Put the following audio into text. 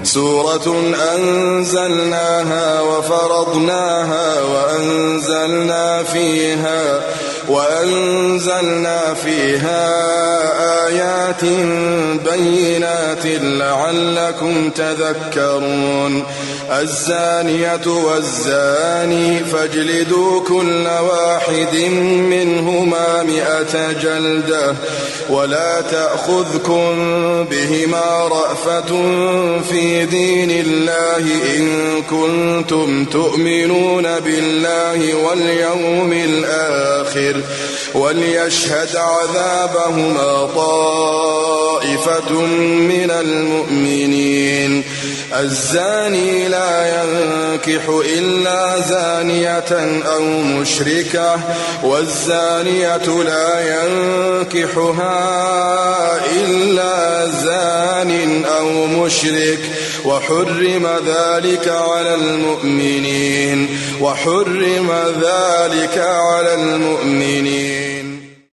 سورة أنزلناها وفرضناها وأنزلنا فيها آيات بينات لعلكم تذكرون. الزانية والزاني فاجلدوا كل واحد منهما 100 جلدة ولا تأخذكم بهما رأفة في دين الله إن كنتم تؤمنون بالله واليوم الآخر وليشهد عذابهما طائفة من المؤمنين. الزاني لا ينكح إلا زانية أو مشركة والزانية لا ينكحها إلا زان أو مشرك وحرم ذلك على المؤمنين